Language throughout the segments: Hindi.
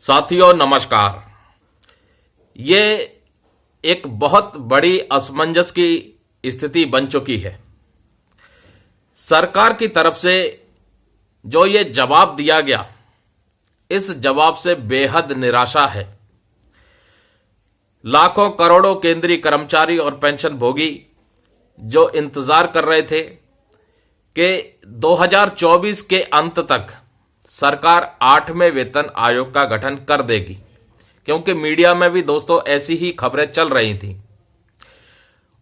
साथियों नमस्कार। ये एक बहुत बड़ी असमंजस की स्थिति बन चुकी है। सरकार की तरफ से जो ये जवाब दिया गया, इस जवाब से बेहद निराशा है। लाखों करोड़ों केंद्रीय कर्मचारी और पेंशन भोगी जो इंतजार कर रहे थे कि 2024 के अंत तक सरकार 8वें वेतन आयोग का गठन कर देगी, क्योंकि मीडिया में भी दोस्तों ऐसी ही खबरें चल रही थी।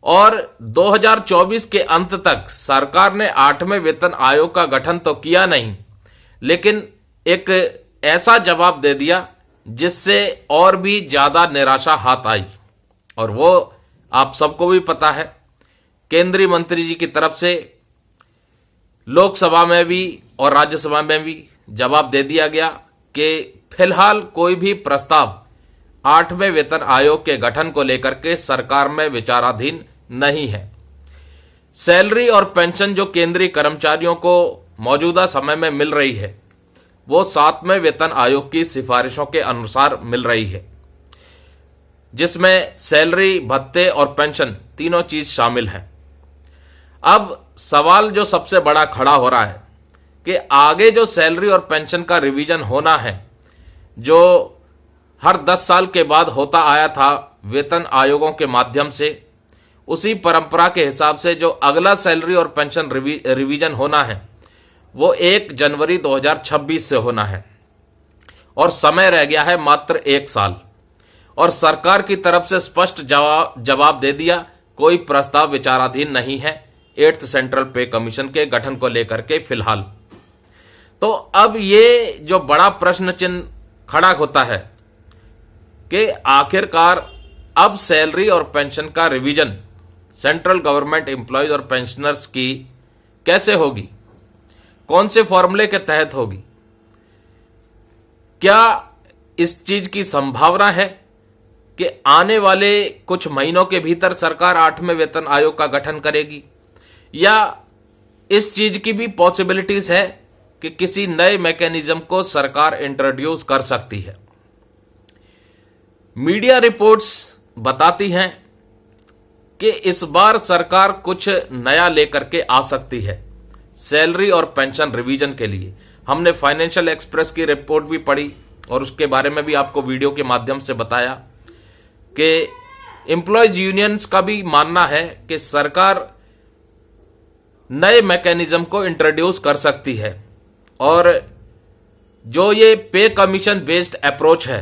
और 2024 के अंत तक सरकार ने 8वें वेतन आयोग का गठन तो किया नहीं, लेकिन एक ऐसा जवाब दे दिया जिससे और भी ज्यादा निराशा हाथ आई। और वो आप सबको भी पता है, केंद्रीय मंत्री जी की तरफ से लोकसभा में भी और राज्यसभा में भी जवाब दे दिया गया कि फिलहाल कोई भी प्रस्ताव 8वें वेतन आयोग के गठन को लेकर के सरकार में विचाराधीन नहीं है। सैलरी और पेंशन जो केंद्रीय कर्मचारियों को मौजूदा समय में मिल रही है, वो 7वें वेतन आयोग की सिफारिशों के अनुसार मिल रही है, जिसमें सैलरी, भत्ते और पेंशन तीनों चीज शामिल है। अब सवाल जो सबसे बड़ा खड़ा हो रहा है कि आगे जो सैलरी और पेंशन का रिवीजन होना है, जो हर 10 साल के बाद होता आया था वेतन आयोगों के माध्यम से, उसी परंपरा के हिसाब से जो अगला सैलरी और पेंशन रिवीजन होना है वो 1 जनवरी 2026 से होना है। और समय रह गया है मात्र 1 साल। और सरकार की तरफ से स्पष्ट जवाब दे दिया, कोई प्रस्ताव विचाराधीन नहीं है 8th सेंट्रल पे कमीशन के गठन को लेकर के फिलहाल। तो अब ये जो बड़ा प्रश्न चिन्ह खड़ा होता है कि आखिरकार अब सैलरी और पेंशन का रिवीजन सेंट्रल गवर्नमेंट एम्प्लॉयज और पेंशनर्स की कैसे होगी, कौन से फॉर्मूले के तहत होगी। क्या इस चीज की संभावना है कि आने वाले कुछ महीनों के भीतर सरकार 8वें वेतन आयोग का गठन करेगी, या इस चीज की भी पॉसिबिलिटीज है कि किसी नए मैकेनिज्म को सरकार इंट्रोड्यूस कर सकती है। मीडिया रिपोर्ट्स बताती हैं कि इस बार सरकार कुछ नया लेकर के आ सकती है सैलरी और पेंशन रिवीजन के लिए। हमने फाइनेंशियल एक्सप्रेस की रिपोर्ट भी पढ़ी और उसके बारे में भी आपको वीडियो के माध्यम से बताया कि एम्प्लॉयज यूनियंस का भी मानना है कि सरकार नए मैकेनिज्म को इंट्रोड्यूस कर सकती है। और जो ये पे कमीशन बेस्ड अप्रोच है,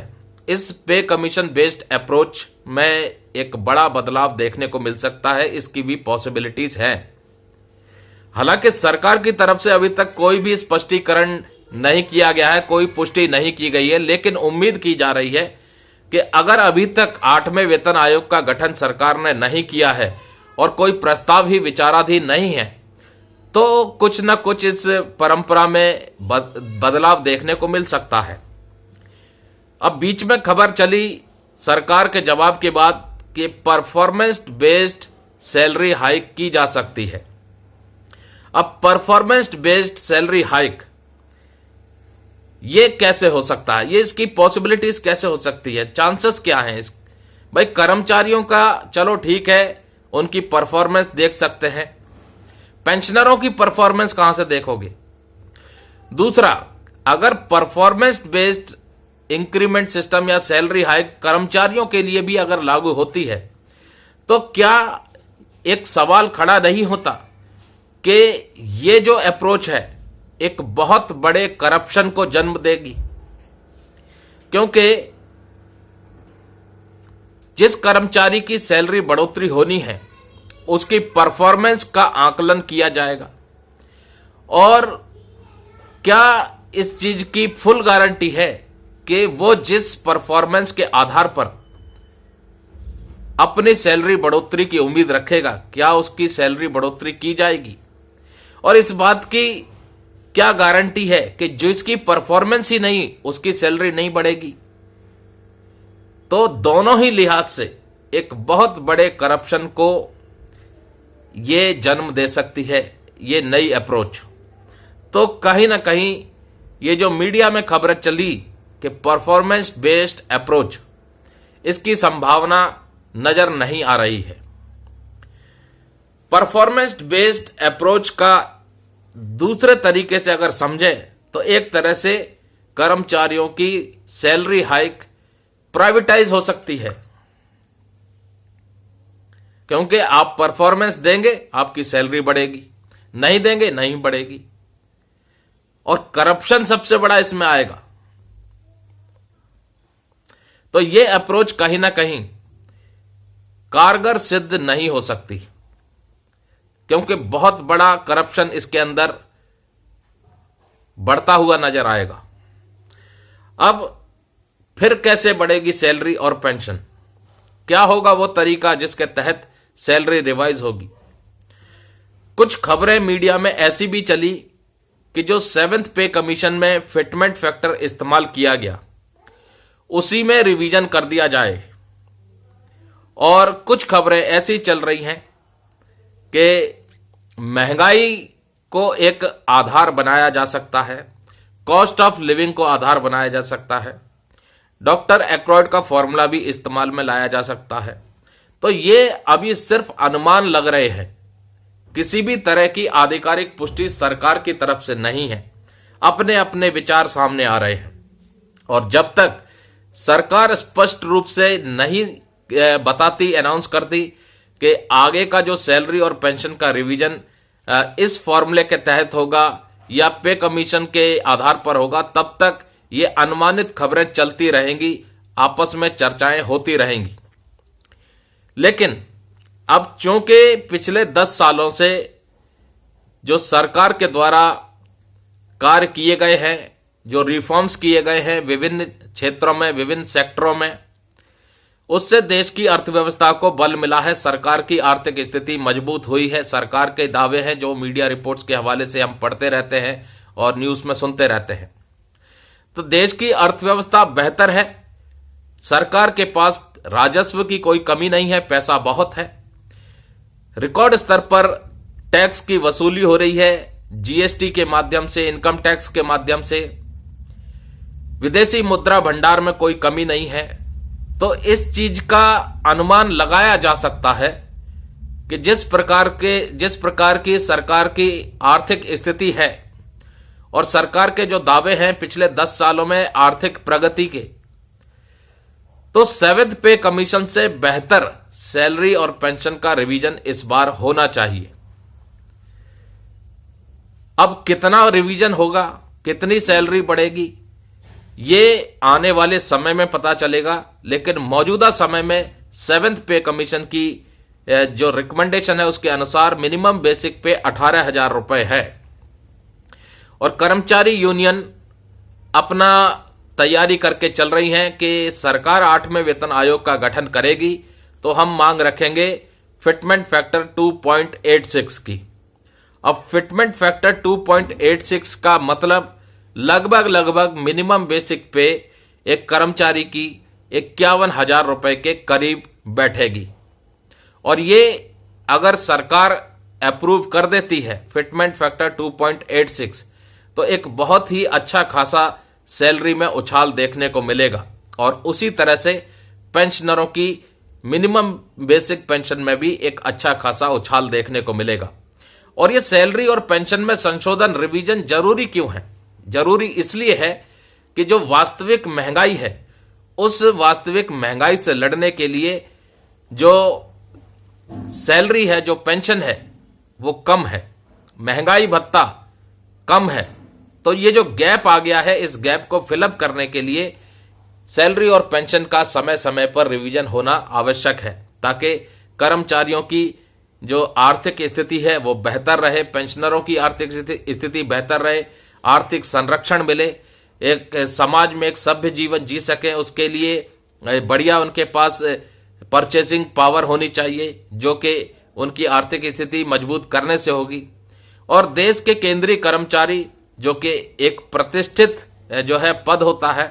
इस पे कमीशन बेस्ड अप्रोच में एक बड़ा बदलाव देखने को मिल सकता है, इसकी भी पॉसिबिलिटीज हैं। हालांकि सरकार की तरफ से अभी तक कोई भी स्पष्टीकरण नहीं किया गया है, कोई पुष्टि नहीं की गई है, लेकिन उम्मीद की जा रही है कि अगर अभी तक 8वें वेतन आयोग का गठन सरकार ने नहीं किया है और कोई प्रस्ताव ही विचाराधीन नहीं है, तो कुछ न कुछ इस परंपरा में बदलाव देखने को मिल सकता है। अब बीच में खबर चली सरकार के जवाब के बाद कि परफॉर्मेंस बेस्ड सैलरी हाइक की जा सकती है। अब परफॉर्मेंस बेस्ड सैलरी हाइक ये कैसे हो सकता है, ये इसकी पॉसिबिलिटीज कैसे हो सकती है, चांसेस क्या हैं इस भाई। कर्मचारियों का चलो ठीक है, उनकी परफॉर्मेंस देख सकते हैं, पेंशनरों की परफॉर्मेंस कहां से देखोगे। दूसरा, अगर परफॉर्मेंस बेस्ड इंक्रीमेंट सिस्टम या सैलरी हाइक कर्मचारियों के लिए भी अगर लागू होती है, तो क्या एक सवाल खड़ा नहीं होता कि ये जो अप्रोच है एक बहुत बड़े करप्शन को जन्म देगी। क्योंकि जिस कर्मचारी की सैलरी बढ़ोतरी होनी है उसकी परफॉर्मेंस का आकलन किया जाएगा, और क्या इस चीज की फुल गारंटी है कि वो जिस परफॉर्मेंस के आधार पर अपनी सैलरी बढ़ोतरी की उम्मीद रखेगा, क्या उसकी सैलरी बढ़ोतरी की जाएगी। और इस बात की क्या गारंटी है कि जिसकी परफॉर्मेंस ही नहीं उसकी सैलरी नहीं बढ़ेगी। तो दोनों ही लिहाज से एक बहुत बड़े करप्शन को ये जन्म दे सकती है ये नई अप्रोच। तो कहीं ना कहीं ये जो मीडिया में खबरें चली कि परफॉर्मेंस बेस्ड अप्रोच, इसकी संभावना नजर नहीं आ रही है। परफॉर्मेंस बेस्ड अप्रोच का दूसरे तरीके से अगर समझे तो एक तरह से कर्मचारियों की सैलरी हाइक प्राइवेटाइज हो सकती है, क्योंकि आप परफॉर्मेंस देंगे आपकी सैलरी बढ़ेगी, नहीं देंगे नहीं बढ़ेगी, और करप्शन सबसे बड़ा इसमें आएगा। तो यह अप्रोच कहीं ना कहीं कारगर सिद्ध नहीं हो सकती, क्योंकि बहुत बड़ा करप्शन इसके अंदर बढ़ता हुआ नजर आएगा। अब फिर कैसे बढ़ेगी सैलरी और पेंशन? क्या होगा वो तरीका जिसके तहत सैलरी रिवाइज होगी? कुछ खबरें मीडिया में ऐसी भी चली कि जो 7th पे कमीशन में फिटमेंट फैक्टर इस्तेमाल किया गया उसी में रिवीजन कर दिया जाए, और कुछ खबरें ऐसी चल रही हैं कि महंगाई को एक आधार बनाया जा सकता है, कॉस्ट ऑफ लिविंग को आधार बनाया जा सकता है, डॉक्टर एक्रॉयड का फॉर्मूला भी इस्तेमाल में लाया जा सकता है। तो ये अभी सिर्फ अनुमान लग रहे हैं, किसी भी तरह की आधिकारिक पुष्टि सरकार की तरफ से नहीं है, अपने अपने विचार सामने आ रहे हैं। और जब तक सरकार स्पष्ट रूप से नहीं बताती, अनाउंस करती कि आगे का जो सैलरी और पेंशन का रिवीजन इस फॉर्मूले के तहत होगा या पे कमीशन के आधार पर होगा, तब तक ये अनुमानित खबरें चलती रहेंगी, आपस में चर्चाएं होती रहेंगी। लेकिन अब चूंकि पिछले 10 सालों से जो सरकार के द्वारा कार्य किए गए हैं, जो रिफॉर्म्स किए गए हैं विभिन्न क्षेत्रों में, विभिन्न सेक्टरों में, उससे देश की अर्थव्यवस्था को बल मिला है, सरकार की आर्थिक स्थिति मजबूत हुई है। सरकार के दावे हैं जो मीडिया रिपोर्ट्स के हवाले से हम पढ़ते रहते हैं और न्यूज में सुनते रहते हैं। तो देश की अर्थव्यवस्था बेहतर है, सरकार के पास राजस्व की कोई कमी नहीं है, पैसा बहुत है, रिकॉर्ड स्तर पर टैक्स की वसूली हो रही है, जीएसटी के माध्यम से, इनकम टैक्स के माध्यम से, विदेशी मुद्रा भंडार में कोई कमी नहीं है। तो इस चीज का अनुमान लगाया जा सकता है कि जिस प्रकार की सरकार की आर्थिक स्थिति है और सरकार के जो दावे हैं पिछले 10 सालों में आर्थिक प्रगति के, तो 7th पे कमीशन से बेहतर सैलरी और पेंशन का रिवीजन इस बार होना चाहिए। अब कितना रिवीजन होगा, कितनी सैलरी बढ़ेगी, ये आने वाले समय में पता चलेगा। लेकिन मौजूदा समय में 7th पे कमीशन की जो रिकमेंडेशन है उसके अनुसार मिनिमम बेसिक पे 18,000 रुपए है, और कर्मचारी यूनियन अपना तैयारी करके चल रही हैं कि सरकार 8वें वेतन आयोग का गठन करेगी तो हम मांग रखेंगे फिटमेंट फैक्टर 2.86 की। अब फिटमेंट फैक्टर 2.86 का मतलब लगभग मिनिमम बेसिक पे एक कर्मचारी की 51,000 रुपए के करीब बैठेगी, और ये अगर सरकार अप्रूव कर देती है फिटमेंट फैक्टर 2.86 तो एक बहुत ही अच्छा खासा सैलरी में उछाल देखने को मिलेगा, और उसी तरह से पेंशनरों की मिनिमम बेसिक पेंशन में भी एक अच्छा खासा उछाल देखने को मिलेगा। और ये सैलरी और पेंशन में संशोधन, रिवीजन जरूरी क्यों है? जरूरी इसलिए है कि जो वास्तविक महंगाई है उस वास्तविक महंगाई से लड़ने के लिए जो सैलरी है, जो पेंशन है वो कम है, महंगाई भत्ता कम है। तो ये जो गैप आ गया है, इस गैप को फिलअप करने के लिए सैलरी और पेंशन का समय समय पर रिवीजन होना आवश्यक है, ताकि कर्मचारियों की जो आर्थिक स्थिति है वो बेहतर रहे, पेंशनरों की आर्थिक स्थिति बेहतर रहे, आर्थिक संरक्षण मिले, एक समाज में एक सभ्य जीवन जी सके, उसके लिए बढ़िया उनके पास परचेजिंग पावर होनी चाहिए जो कि उनकी आर्थिक स्थिति मजबूत करने से होगी। और देश के केंद्रीय कर्मचारी जो कि एक प्रतिष्ठित जो है पद होता है,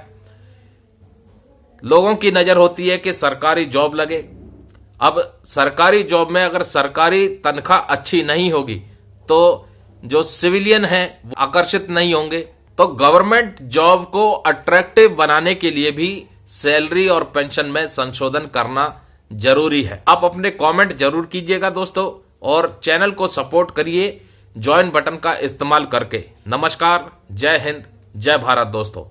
लोगों की नजर होती है कि सरकारी जॉब लगे। अब सरकारी जॉब में अगर सरकारी तनख्वाह अच्छी नहीं होगी तो जो सिविलियन हैं वो आकर्षित नहीं होंगे, तो गवर्नमेंट जॉब को अट्रैक्टिव बनाने के लिए भी सैलरी और पेंशन में संशोधन करना जरूरी है। आप अपने कमेंट जरूर कीजिएगा दोस्तों, और चैनल को सपोर्ट करिए ज्वाइन बटन का इस्तेमाल करके। नमस्कार, जय हिंद, जय भारत दोस्तों।